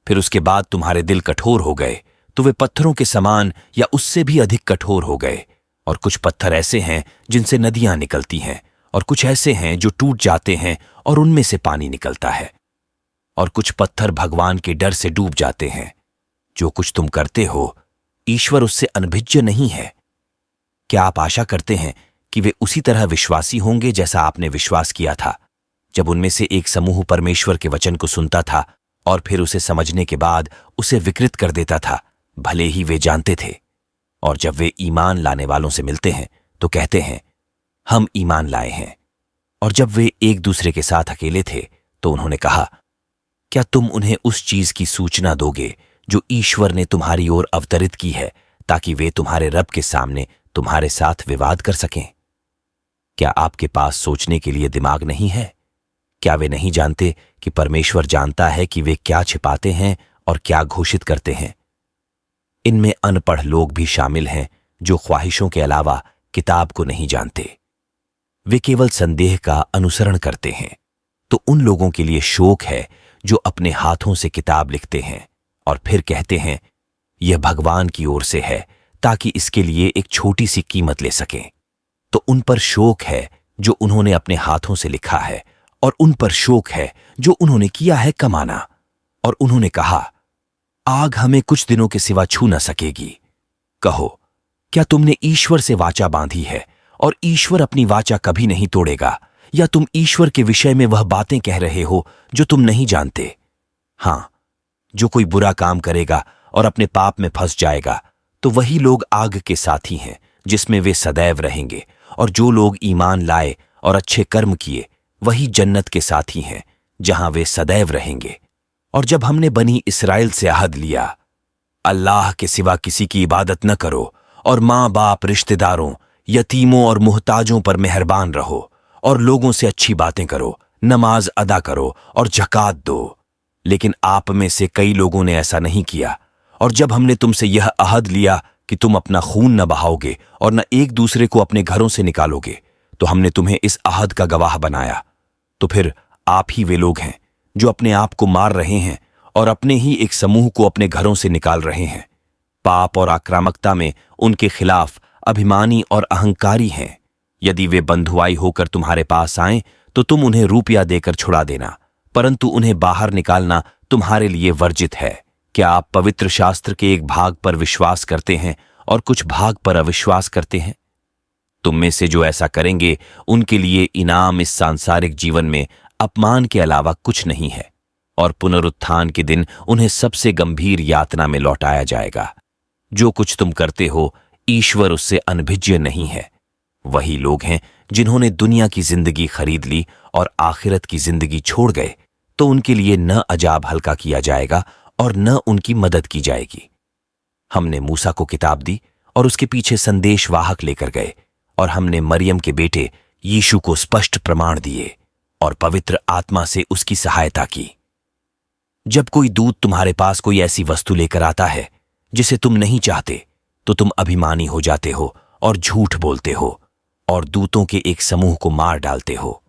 फिर उसके बाद तुम्हारे दिल कठोर हो गए तो वे पत्थरों के समान या उससे भी अधिक कठोर हो गए। और कुछ पत्थर ऐसे हैं जिनसे नदियां निकलती हैं, और कुछ ऐसे हैं जो टूट जाते हैं और उनमें से पानी निकलता है। और कुछ पत्थर भगवान के डर से डूब जाते हैं। जो कुछ तुम करते हो, ईश्वर उससे अनभिज्ञ नहीं है। क्या आप आशा करते हैं कि वे उसी तरह विश्वासी होंगे जैसा आपने विश्वास किया था, जब उनमें से एक समूह परमेश्वर के वचन को सुनता था और फिर उसे समझने के बाद उसे विकृत कर देता था, भले ही वे जानते थे। और जब वे ईमान लाने वालों से मिलते हैं तो कहते हैं, हम ईमान लाए हैं। और जब वे एक दूसरे के साथ अकेले थे तो उन्होंने कहा, क्या तुम उन्हें उस चीज की सूचना दोगे जो ईश्वर ने तुम्हारी ओर अवतरित की है, ताकि वे तुम्हारे रब के सामने तुम्हारे साथ विवाद कर सकें? क्या आपके पास सोचने के लिए दिमाग नहीं है? क्या वे नहीं जानते कि परमेश्वर जानता है कि वे क्या छिपाते हैं और क्या घोषित करते हैं? इनमें अनपढ़ लोग भी शामिल हैं जो ख्वाहिशों के अलावा किताब को नहीं जानते। वे केवल संदेह का अनुसरण करते हैं। तो उन लोगों के लिए शोक है जो अपने हाथों से किताब लिखते हैं और फिर कहते हैं, यह भगवान की ओर से है, ताकि इसके लिए एक छोटी सी कीमत ले सकें। तो उन पर शोक है जो उन्होंने अपने हाथों से लिखा है, और उन पर शोक है जो उन्होंने किया है कमाना। और उन्होंने कहा, आग हमें कुछ दिनों के सिवा छू न सकेगी। कहो, क्या तुमने ईश्वर से वाचा बांधी है और ईश्वर अपनी वाचा कभी नहीं तोड़ेगा? या तुम ईश्वर के विषय में वह बातें कह रहे हो जो तुम नहीं जानते? हां, जो कोई बुरा काम करेगा और अपने पाप में फंस जाएगा, तो वही लोग आग के साथी हैं जिसमें वे सदैव रहेंगे। और जो लोग ईमान लाए और अच्छे कर्म किए, वही जन्नत के साथी हैं जहां वे सदैव रहेंगे। और जब हमने बनी इस्राएल से अहद लिया, अल्लाह के सिवा किसी की इबादत न करो, और माँ बाप, रिश्तेदारों, यतीमों और मुहताजों पर मेहरबान रहो, और लोगों से अच्छी बातें करो, नमाज अदा करो और ज़कात दो। लेकिन आप में से कई लोगों ने ऐसा नहीं किया। और जब हमने तुमसे यह अहद लिया कि तुम अपना खून न बहाओगे और न एक दूसरे को अपने घरों से निकालोगे, तो हमने तुम्हें इस अहद का गवाह बनाया। तो फिर आप ही वे लोग हैं जो अपने आप को मार रहे हैं और अपने ही एक समूह को अपने घरों से निकाल रहे हैं। पाप और आक्रामकता में उनके खिलाफ अभिमानी और अहंकारी हैं। यदि वे बंधुआई होकर तुम्हारे पास आएं तो तुम उन्हें रुपया देकर छुड़ा देना, परंतु उन्हें बाहर निकालना तुम्हारे लिए वर्जित है। क्या आप पवित्र शास्त्र के एक भाग पर विश्वास करते हैं और कुछ भाग पर अविश्वास करते हैं? तुम में से जो ऐसा करेंगे उनके लिए इनाम इस सांसारिक जीवन में अपमान के अलावा कुछ नहीं है, और पुनरुत्थान के दिन उन्हें सबसे गंभीर यातना में लौटाया जाएगा। जो कुछ तुम करते हो, ईश्वर उससे अनभिज्ञ नहीं है। वही लोग हैं जिन्होंने दुनिया की जिंदगी खरीद ली और आखिरत की जिंदगी छोड़ गए, तो उनके लिए न अजाब हल्का किया जाएगा और न उनकी मदद की जाएगी। हमने मूसा को किताब दी और उसके पीछे संदेश वाहक लेकर गए, और हमने मरियम के बेटे यीशु को स्पष्ट प्रमाण दिए और पवित्र आत्मा से उसकी सहायता की। जब कोई दूत तुम्हारे पास कोई ऐसी वस्तु लेकर आता है जिसे तुम नहीं चाहते, तो तुम अभिमानी हो जाते हो और झूठ बोलते हो और दूतों के एक समूह को मार डालते हो।